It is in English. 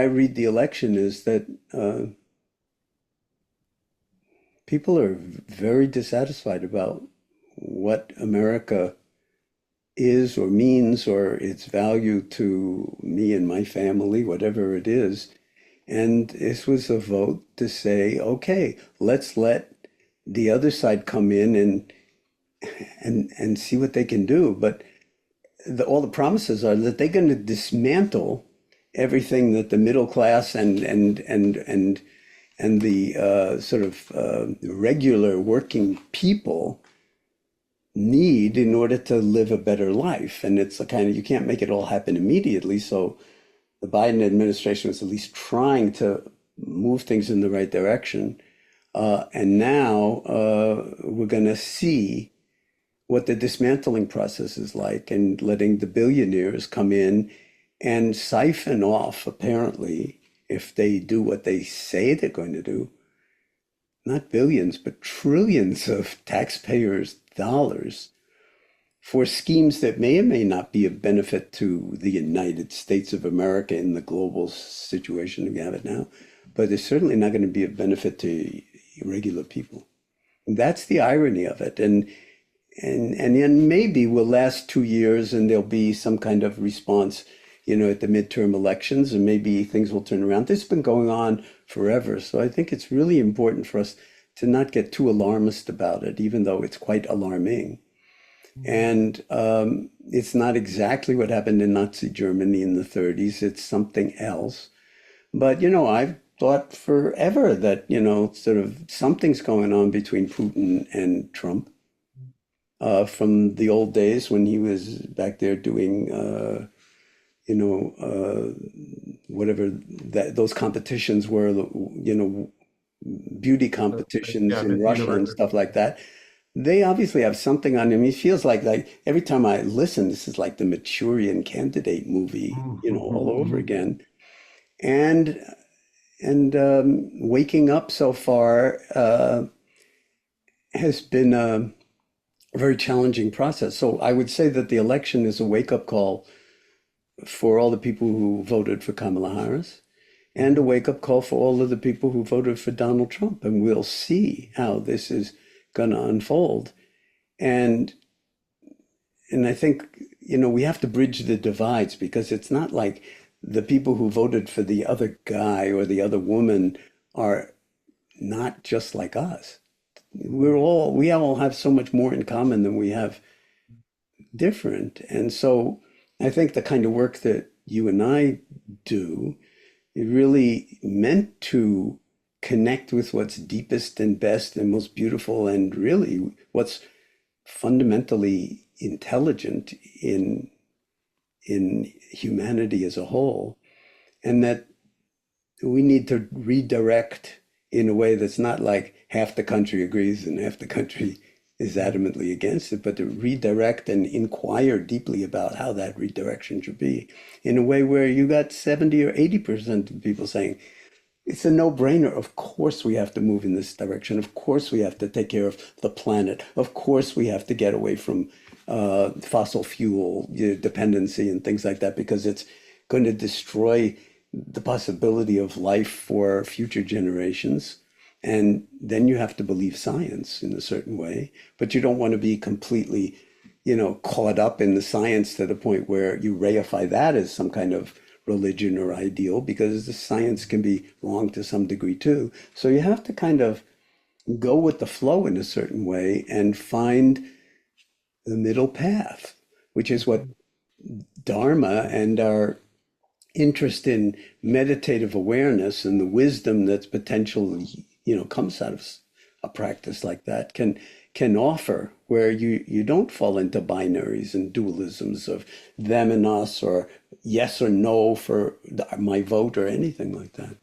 read the election is that people are very dissatisfied about what America is or means or its value to me and my family, whatever it is. And this was a vote to say, okay, let's let the other side come in and see what they can do. But all the promises are that they're going to dismantle everything that the middle class and the sort of regular working people need in order to live a better life. And it's a kind of, you can't make it all happen immediately. So the Biden administration was at least trying to move things in the right direction. And now we're going to see what the dismantling process is like, and letting the billionaires come in and siphon off, apparently, if they do what they say they're going to do, not billions, but trillions of taxpayers' dollars for schemes that may or may not be of benefit to the United States of America in the global situation we have it now, but they're certainly not going to be of benefit to regular people. And that's the irony of it. And then maybe we'll last 2 years and there'll be some kind of response, at the midterm elections, and maybe things will turn around. This has been going on forever. So I think it's really important for us to not get too alarmist about it, even though it's quite alarming. And it's not exactly what happened in Nazi Germany in the 30s. It's something else. But, I've thought forever that, sort of something's going on between Putin and Trump. From the old days when he was back there doing, whatever those competitions were, beauty competitions Yeah, in Miss Russia and Universe. stuff like that. They obviously have something on him. He feels like every time I listen, this is like the Manchurian Candidate movie, all over again. And waking up so far has been a very challenging process. So I would say that the election is a wake-up call for all the people who voted for Kamala Harris, and a wake-up call for all of the people who voted for Donald Trump. And we'll see how this is going to unfold. And I think, we have to bridge the divides, because it's not like the people who voted for the other guy or the other woman are not just like us. We all have so much more in common than we have different. And so I think the kind of work that you and I do is really meant to connect with what's deepest and best and most beautiful, and really what's fundamentally intelligent in humanity as a whole. And that we need to redirect in a way that's not like half the country agrees and half the country is adamantly against it, but to redirect and inquire deeply about how that redirection should be in a way where you got 70 or 80% of people saying, it's a no-brainer. Of course we have to move in this direction. Of course we have to take care of the planet. Of course we have to get away from fossil fuel dependency and things like that, because it's going to destroy the possibility of life for future generations. And then you have to believe science in a certain way, but you don't want to be completely, caught up in the science to the point where you reify that as some kind of religion or ideal, because the science can be wrong to some degree too. So you have to kind of go with the flow in a certain way and find the middle path, which is what Dharma and our interest in meditative awareness and the wisdom that's potentially, comes out of a practice like that can offer, where you don't fall into binaries and dualisms of them and us, or yes or no for my vote or anything like that.